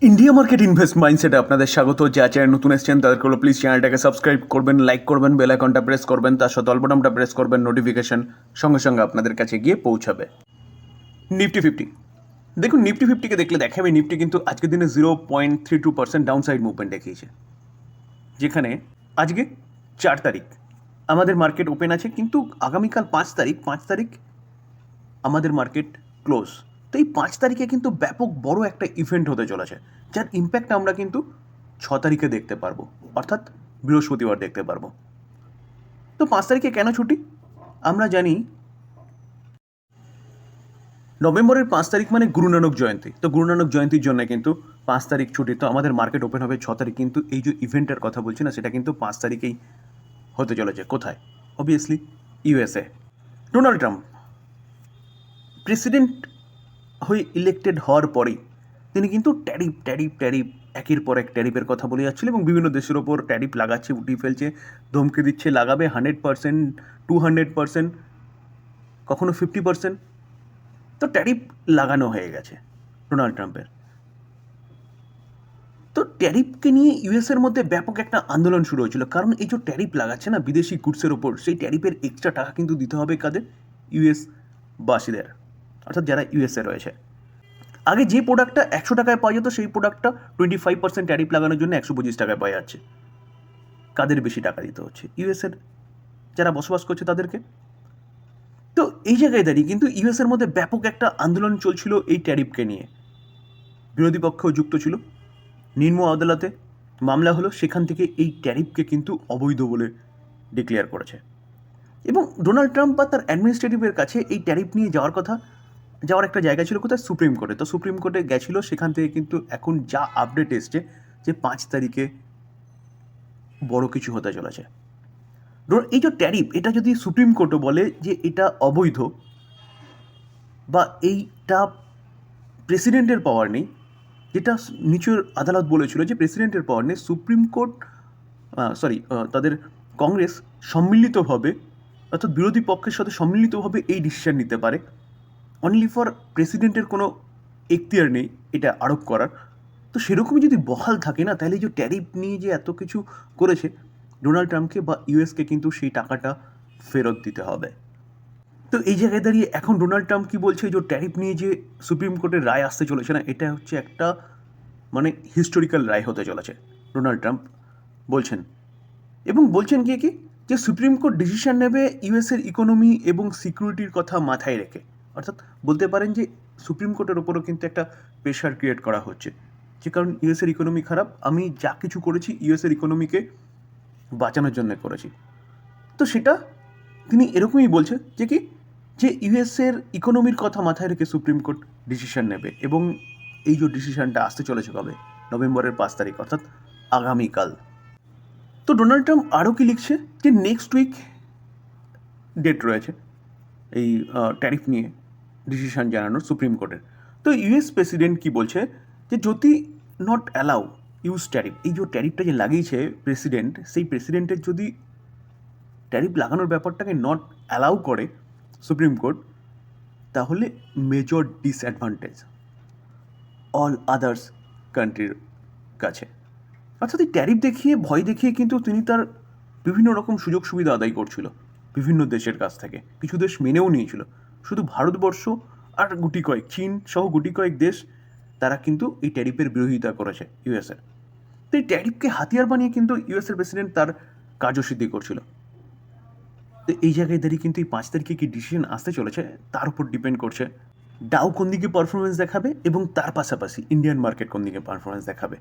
India market invest মাইন্ডসেটে আপনাদের স্বাগত। যা চ্যানেল নতুন এসেছেন তাদেরকে প্লিজ চ্যানেলটাকে সাবস্ক্রাইব করবেন, লাইক করবেন, বেল আইকনটা প্রেস করবেন, তার সাথে অল বাটনটা প্রেস করবেন, নোটিফিকেশন সঙ্গে সঙ্গে আপনাদের কাছে গিয়ে পৌঁছাবে। নিফটি ফিফটি, দেখুন নিফটি ফিফটিকে দেখলে দেখাবে নিফটি কিন্তু আজকের দিনে 0.32% ডাউন সাইড মুভমেন্ট দেখিয়েছে, যেখানে আজকে 4 তারিখ আমাদের মার্কেট ওপেন আছে, কিন্তু আগামীকাল 5 তারিখ আমাদের মার্কেট ক্লোজ। তো এই 5 তারিখে কিন্তু ব্যাপক বড় একটা ইভেন্ট হতে চলেছে, যার ইম্প্যাক্ট আমরা কিন্তু 6 তারিখে দেখতে পারবো, অর্থাৎ বৃহস্পতিবার দেখতে পারবো। তো 5 তারিখে কেন ছুটি? আমরা জানি নভেম্বরের 5 তারিখ মানে গুরু নানক জয়ন্তী। তো গুরু নানক জয়ন্তীর জন্য কিন্তু 5 তারিখ ছুটি। তো আমাদের মার্কেট ওপেন হবে 6 তারিখ, কিন্তু এই যে ইভেন্টের কথা বলছি না, সেটা কিন্তু 5 তারিখেই হতে চলেছে। কোথায়? Obviously USA. Donald Trump president হয়ে ইলেক্টেড হওয়ার পরেই তিনি কিন্তু ট্যারিফ একের পর এক ট্যারিফের কথা বলে যাচ্ছিল এবং বিভিন্ন দেশের ওপর ট্যারিফ লাগাচ্ছে, উঠিয়ে ফেলছে, ধমকে দিচ্ছে লাগাবে 100%, 200%, কখনো 50%। তো ট্যারিফ লাগানো হয়ে গেছে ডোনাল্ড ট্রাম্পের। তো ট্যারিফকে নিয়ে ইউএসের মধ্যে ব্যাপক একটা আন্দোলন শুরু হয়েছিল, কারণ এই যে ট্যারিফ লাগাচ্ছে না বিদেশি গুডসের ওপর, সেই ট্যারিফের এক্সট্রা টাকা কিন্তু দিতে হবে কাদের? ইউএস বাসীদের, অর্থাৎ যারা ইউএসএ রয়েছে। আগে যে প্রোডাক্টটা 100 টাকায় পাওয়া যেত, সেই প্রোডাক্টটা 25% ট্যারিফ লাগানোর জন্য 125 টাকায় পাওয়া যাচ্ছে। কাদের বেশি টাকা দিতে হচ্ছে? ইউএসের যারা বসবাস করছে তাদেরকে। তো এই জায়গায় দাঁড়িয়ে কিন্তু ইউএসের মধ্যে ব্যাপক একটা আন্দোলন চলছিল এই ট্যারিফকে নিয়ে। বিরোধী পক্ষও যুক্ত ছিল, নিম্ন আদালতে মামলা হলো, সেখান থেকে এই ট্যারিফকে কিন্তু অবৈধ বলে ডিক্লেয়ার করেছে। এবং ডোনাল্ড ট্রাম্প বা তার অ্যাডমিনিস্ট্রেটিভের কাছে এই ট্যারিফ নিয়ে যাওয়ার একটা জায়গা ছিল কোথায়? সুপ্রিম কোর্টে। তো সুপ্রিম কোর্টে গেছিলো, সেখান থেকে কিন্তু এখন যা আপডেট এসছে যে 5 তারিখে বড় কিছু হতে চলেছে। এই যে ট্যারিফ, এটা যদি সুপ্রিম কোর্টও বলে যে এটা অবৈধ বা এইটা প্রেসিডেন্টের পাওয়ার নেই, যেটা নিচের আদালত বলেছিল যে প্রেসিডেন্টের পাওয়ার নেই, সুপ্রিম কোর্ট তাদের কংগ্রেস সম্মিলিতভাবে, অর্থাৎ বিরোধী পক্ষের সাথে সম্মিলিতভাবে এই ডিসিশন নিতে পারে। অনলি ফর প্রেসিডেন্টের কোনো এখতিয়ার নেই এটা আরোপ করার। তো সেরকমই যদি বহাল থাকে না, তাহলে যে ট্যারিফ নিয়ে যে এত কিছু করেছে ডোনাল্ড ট্রাম্পকে বা ইউএসকে, কিন্তু সেই টাকাটা ফেরত দিতে হবে। তো এই জায়গায় দাঁড়িয়ে এখন ডোনাল্ড ট্রাম্প কি বলছে, যে ট্যারিফ নিয়ে যে সুপ্রিম কোর্টের রায় আসতে চলেছে না, এটা হচ্ছে একটা মানে হিস্টোরিক্যাল রায় হতে চলেছে, ডোনাল্ড ট্রাম্প বলছেন। এবং বলছেন কি যে সুপ্রিম কোর্ট ডিসিশন নেবে ইউএসের ইকোনমি এবং সিকিউরিটির কথা মাথায় রেখে। অর্থাৎ বলতে পারেন যে সুপ্রিম কোর্টের ওপরও কিন্তু একটা প্রেশার ক্রিয়েট করা হচ্ছে, যে কারণ ইউএসের ইকোনমি খারাপ, আমি যা কিছু করেছি ইউএসের ইকোনমিকে বাঁচানোর জন্য করেছি। তো সেটা তিনি এরকমই বলছে যে ইউএসের ইকোনমির কথা মাথায় রেখে সুপ্রিম কোর্ট ডিসিশন নেবে। এবং এই যে ডিসিশনটা আসতে চলেছে কবে? নভেম্বরের 5 তারিখ, অর্থাৎ আগামীকাল। তো ডোনাল্ড ট্রাম্প আরও কি লিখছে, যে নেক্সট উইক ডেট রয়েছে এই ট্যারিফ নিয়ে ডিসিশন জানানোর সুপ্রিম কোর্টের। তো ইউএস প্রেসিডেন্ট কি বলছে, যে যদি নট অ্যালাউ ইউজ ট্যারিফ, এই যে ট্যারিফটা যে লাগিয়েছে প্রেসিডেন্ট, সেই প্রেসিডেন্টের যদি ট্যারিফ লাগানোর ব্যাপারটাকে নট অ্যালাউ করে সুপ্রিম কোর্ট, তাহলে মেজর ডিসঅ্যাডভান্টেজ অল আদার্স কান্ট্রির কাছে। অর্থাৎ এই ট্যারিফ দেখিয়ে, ভয় দেখিয়ে কিন্তু তিনি তার বিভিন্ন রকম সুযোগ সুবিধা আদায় করছিল বিভিন্ন দেশের কাছ থেকে। কিছু দেশ মেনেও নিয়েছিল, শুধু ভারতবর্ষ আর গুটি কয়েক, চীন সহ গুটি কয়েক দেশ, তারা কিন্তু এই ট্যারিফের বিরোধিতা করেছে ইউএসের। তো এই ট্যারিফকে হাতিয়ার বানিয়ে কিন্তু ইউএসের প্রেসিডেন্ট তার কার্যসিদ্ধি করছিল। তো এই জায়গায় দাঁড়িয়ে কিন্তু এই 5 তারিখে কি ডিসিশন আসতে চলেছে তার উপর ডিপেন্ড করছে ডাউ কোন দিকে পারফরমেন্স দেখাবে, এবং তার পাশাপাশি ইন্ডিয়ান মার্কেট কোন দিকে পারফরমেন্স দেখাবে।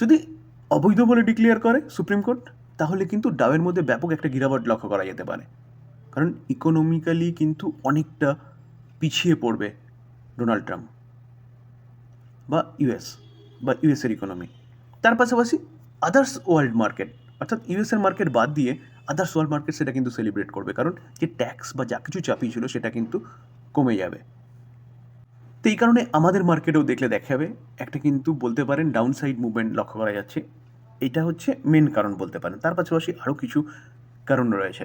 যদি অবৈধ বলে ডিক্লেয়ার করে সুপ্রিম কোর্ট, তাহলে কিন্তু ডাউয়ের মধ্যে ব্যাপক একটা গিরাবট লক্ষ্য করা যেতে পারে, কারণ ইকোনমিক্যালি কিন্তু অনেকটা পিছিয়ে পড়বে ডোনাল্ড ট্রাম্প বা ইউএসের ইকোনমি। তার পাশাপাশি আদার্স ওয়ার্ল্ড মার্কেট, অর্থাৎ ইউএসের মার্কেট বাদ দিয়ে আদার্স ওয়ার্ল্ড মার্কেট সেটা কিন্তু সেলিব্রেট করবে, কারণ যে ট্যাক্স বা যা কিছু চাপিয়েছিল সেটা কিন্তু কমে যাবে। তো এই কারণে আমাদের মার্কেটেও দেখাবে একটা কিন্তু বলতে পারেন ডাউন সাইড মুভমেন্ট লক্ষ্য করা যাচ্ছে। এটা হচ্ছে মেন কারণ বলতে পারেন। তার পাশাপাশি আরও কিছু কারণ রয়েছে।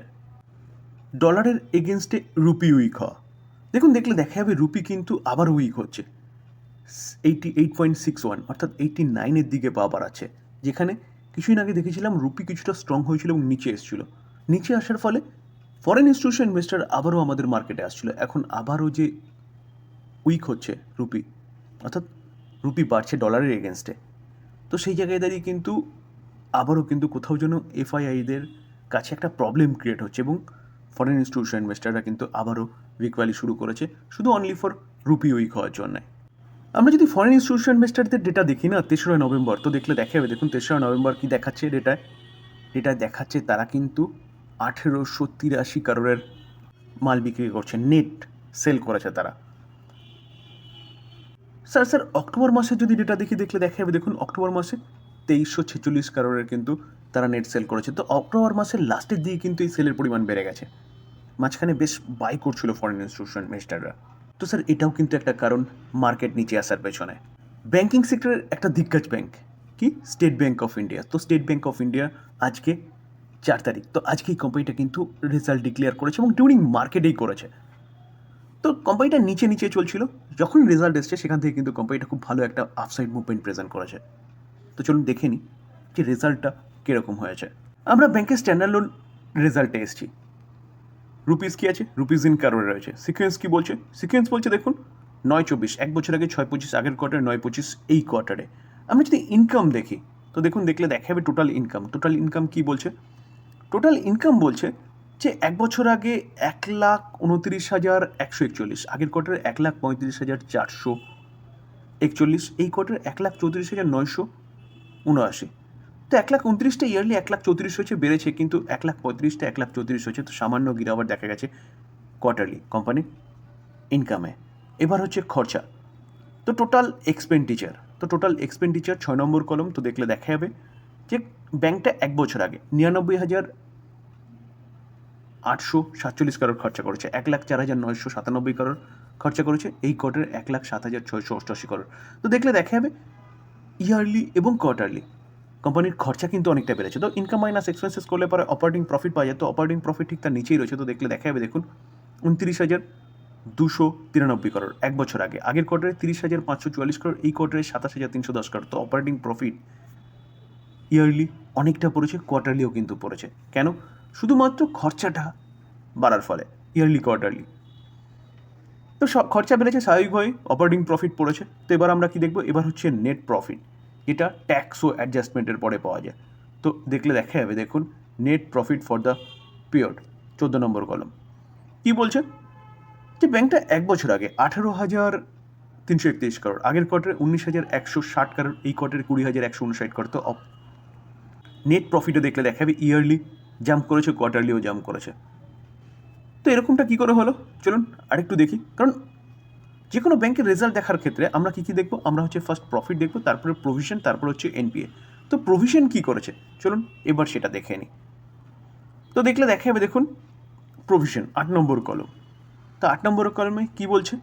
ডলারের এগেনস্টে রুপি উইক হওয়া, দেখলে দেখা যাবে রুপি কিন্তু আবার উইক হচ্ছে। 88.61 অর্থাৎ 89-এর দিকে পা বাড়াচ্ছে, যেখানে কিছুদিন আগে দেখেছিলাম রুপি কিছুটা স্ট্রং হয়েছিল এবং নিচে এসেছিল। নিচে আসার ফলে ফরেন ইনস্টিটিউশন ইনভেস্টর আবারও আমাদের মার্কেটে আসছিল। এখন আবারও যে উইক হচ্ছে রুপি, অর্থাৎ রুপি বাড়ছে ডলারের এগেনস্টে, তো সেই জায়গায় দাঁড়িয়ে কিন্তু আবারও কিন্তু কোথাও যেন এফআইআইদের কাছে একটা প্রবলেম ক্রিয়েট হচ্ছে এবং ফরেন ইনস্টিটিউশন ইনভেস্টাররা কিন্তু আবারও উইক ভ্যালি শুরু করেছে শুধু অনলি ফর রুপি উইক হওয়ার জন্য। আমরা যদি ফরেন ইনস্টিটিউশন ইনভেস্টারদের ডেটা দেখি না 3রা নভেম্বর, তো দেখলে দেখা যাবে, দেখুন 3রা নভেম্বর কী দেখাচ্ছে ডেটায় দেখাচ্ছে তারা কিন্তু 1883 কারোরের মাল বিক্রি করছে, নেট সেল করেছে তারা। স্যার অক্টোবর মাসে যদি ডেটা দেখলে দেখা যাবে, দেখুন অক্টোবর মাসে 2346 কারোরের কিন্তু তারা নেট সেল করেছে। তো অক্টোবর মাসের লাস্টের দিকে কিন্তু এই সেলের পরিমাণ বেড়ে গেছে, মাঝখানে বেশ বাই করছিল ফরেন ইনস্টিটিউশন ইনভেস্টাররা। তো স্যার এটাও কিন্তু একটা কারণ মার্কেট নিচে আসার পেছনে। ব্যাঙ্কিং সেক্টরের একটা দিগ্গজ ব্যাংক কি স্টেট ব্যাঙ্ক অফ ইন্ডিয়া, তো স্টেট ব্যাঙ্ক অফ ইন্ডিয়া আজকে 4 তারিখ, তো আজকে এই কোম্পানিটা কিন্তু রেজাল্ট ডিক্লেয়ার করেছে এবং ডিউরিং মার্কেটেই করেছে। তো কোম্পানিটা নিচে চলছিল, যখন রেজাল্ট এসছে সেখান থেকে কিন্তু কোম্পানিটা খুব ভালো একটা আপসাইড মুভমেন্ট প্রেজেন্ট করেছে। তো চলুন দেখে নিই যে রেজাল্টটা কীরকম হয়েছে। আমরা ব্যাংকের স্ট্যান্ডার্ড লোন রেজাল্টে এসেছি। রুপিস কী আছে, রুপিস ইন কারোর রয়েছে। সিকোয়েন্স কী বলছে, সিকোয়েন্স বলছে দেখুন 9-24, এক বছর আগে 6-25, আগের কোয়ার্টারে 9-25, এই কোয়ার্টারে। আমরা যদি ইনকাম দেখি তো দেখুন দেখলে দেখা যাবে টোটাল ইনকাম কী বলছে, টোটাল ইনকাম বলছে যে এক বছর আগে 1,29,141, আগের কোয়ার্টারে 1,35,441, এই কোয়ার্টারে 1,34,979। তো 1,29,টা ইয়ারলি 1,34,000 হয়েছে, বেড়েছে, কিন্তু 1,35,টা 1,34,000 হয়েছে, তো সামান্য গিরাওয়ার দেখা গেছে কোয়ার্টারলি কোম্পানির ইনকামে। এবার হচ্ছে খরচা, তো টোটাল এক্সপেন্ডিচার 6 নম্বর কলম, তো দেখলে দেখা যাবে যে ব্যাংকটা এক বছর আগে 99,847 কারোর খরচা করেছে, 1,04,997 কারোর খরচা করেছে, এই কোয়ার্টারে 1,07,688 কারোর। তো দেখলে দেখা যাবে ইয়ারলি এবং কোয়ার্টারলি কোম্পানির খরচা কিন্তু অনেকটা বেড়েছে। তো ইনকাম মাইনাস এক্সপেন্সেস করলে পরে অপারেটিং প্রফিট পাওয়া যায়, তো অপারেটিং প্রফিট ঠিক তার নিচেই রয়েছে। তো দেখলে দেখা যাবে দেখুন 29,293 কারোর এক বছর আগে, আগের কোয়ার্টারে 30,544 কারোর, এই কোয়ার্টারে 27,310 কারোর। তো অপারেটিং প্রফিট ইয়ারলি অনেকটা পড়েছে, কোয়ার্টারলিও কিন্তু পড়েছে। কেন? শুধুমাত্র খরচাটা বাড়ার ফলে ইয়ারলি কোয়ার্টারলি। তো খরচা বেড়েছে স্বাভাবিকভাবেই, অপারেটিং প্রফিট পড়েছে। তো এবার আমরা কি দেখব, এবার হচ্ছে নেট প্রফিট, যেটা ট্যাক্স ও অ্যাডজাস্টমেন্টের পরে পাওয়া যায়। তো দেখলে দেখা যাবে দেখুন net profit for the period 14 নম্বর কলম কী বলছে যে ব্যাংকটা এক বছর আগে 18,331 কারোর, আগের কোয়ার্টারে 19,160 কারোর, এই কোয়ার্টারে 20,159 কারোর। তো নেট প্রফিটও দেখলে দেখা যাবে ইয়ারলি জাম্প করেছে, কোয়ার্টারলিও জাম্প করেছে। তো এরকমটা কী করে হলো চলুন আরেকটু দেখি, কারণ যে কোনো ব্যাংকের রেজাল্ট দেখার ক্ষেত্রে আমরা কী দেখব, আমরা হচ্ছে ফার্স্ট প্রফিট দেখব, তারপরে প্রভিশন, তারপর হচ্ছে এনপিএ। তো প্রভিশন কী করেছে চলুন এবার সেটা দেখে নিই। তো দেখলে দেখা যাবে দেখুন প্রভিশন 8 নম্বর কলম, তো 8 নম্বর কলমে কী বলছে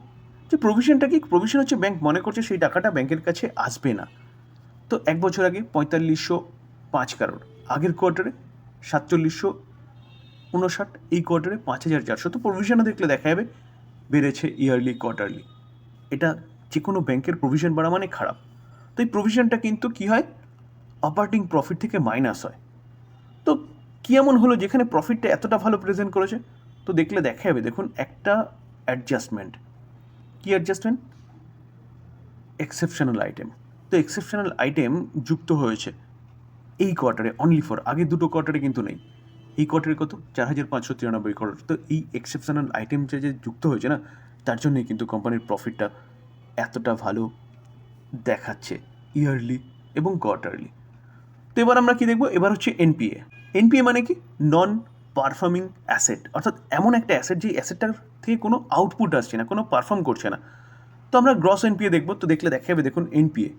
যে প্রভিশনটা কি, প্রভিশন হচ্ছে ব্যাংক মনে করছে সেই টাকাটা ব্যাংকের কাছে আসবে না। তো এক বছর আগে 4505 কারোর, আগের কোয়ার্টারে 4759, এই কোয়ার্টারে 5400। তো প্রভিশনও দেখলে দেখা যাবে বেড়েছে ইয়ারলি কোয়ার্টারলি। এটা যে কোনো ব্যাংকের প্রভিশন বাড়া মানে খারাপ। তো এই প্রভিশনটা কিন্তু কী হয়, অপারেটিং প্রফিট থেকে মাইনাস হয়। তো কী এমন হলো যেখানে প্রফিটটা এতটা ভালো প্রেজেন্ট করেছে, তো দেখলে দেখা যাবে দেখুন একটা অ্যাডজাস্টমেন্ট, কী অ্যাডজাস্টমেন্ট, এক্সেপশনাল আইটেম। তো এক্সেপশনাল আইটেম যুক্ত হয়েছে এই কোয়ার্টারে অনলি ফর, আগের দুটো কোয়ার্টারে কিন্তু নেই। এই কোয়ার্টারে কত, 4,593 কারোর। তো এই এক্সেপশনাল আইটেম যে যুক্ত হয়েছে না, তার জন্যই কিন্তু কোম্পানির প্রফিটটা এতটা ভালো দেখাচ্ছে ইয়ারলি এবং কোয়ার্টারলি। তো এবার আমরা কি দেখব, এবার হচ্ছে এনপিএ। এনপিএ মানে কি, নন পারফর্মিং অ্যাসেট, অর্থাৎ এমন একটা অ্যাসেট যে অ্যাসেটটার থেকে কোনো আউটপুট আসছে না, কোনো পারফর্ম করছে না। তো আমরা গ্রস এনপিএ দেখব, তো দেখলে দেখা যাবে দেখুন এনপিএ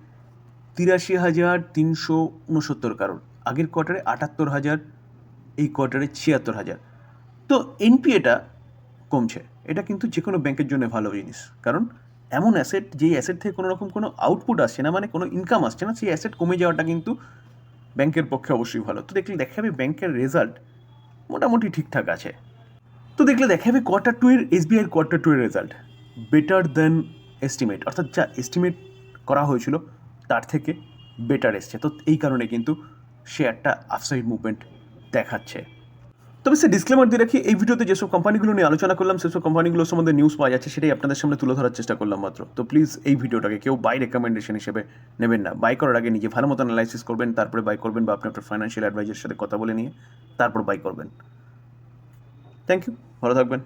83,369 কারোর, আগের কোয়ার্টারে 78,000, এই কোয়ার্টারে 76,000। তো এনপিএটা কমছে, এটা কিন্তু যে কোনো ব্যাংকের জন্য ভালো জিনিস, কারণ এমন অ্যাসেট যেই অ্যাসেট থেকে কোনো রকম কোনো আউটপুট আসছে না, মানে কোনো ইনকাম আসছে না, সেই অ্যাসেট কমে যাওয়াটা কিন্তু ব্যাংকের পক্ষে অবশ্যই ভালো। তো দেখলে দেখা যাবে ব্যাংকের রেজাল্ট মোটামুটি ঠিকঠাক আছে। তো দেখলে দেখা যাবে কোয়ার্টার 2 এর এসবিআইয়ের কোয়ার্টার 2 এর রেজাল্ট বেটার দেন এস্টিমেট, অর্থাৎ যা এস্টিমেট করা হয়েছিল তার থেকে বেটার এসছে। তো এই কারণে কিন্তু শেয়ারটা আপসাইড মুভমেন্ট দেখাচ্ছে। তবে সে ডিসক্লেমার দিয়ে রাখি, এই ভিডিওতে যেসব কোম্পানিগুলো নিয়ে আলোচনা করলাম সেসব কোম্পানিগুলোর সম্বন্ধে নিউজ পাওয়া যাচ্ছে, সেটাই আপনাদের সামনে তুলে ধরার চেষ্টা করলাম মাত্র। তো প্লিজ এই ভিডিওটাকে কেউ বাই রেকমেন্ডেশন হিসেবে নেবেন না। বাই করার আগে নিজে ভালো মতো অ্যানালাইসিস করবেন, তারপরে বাই করবেন, বা আপনি আপনার ফাইন্যান্সিয়াল অ্যাডভাইজারের সাথে কথা বলে নিয়ে তারপর বাই করবেন। থ্যাংক ইউ, ভালো থাকবেন।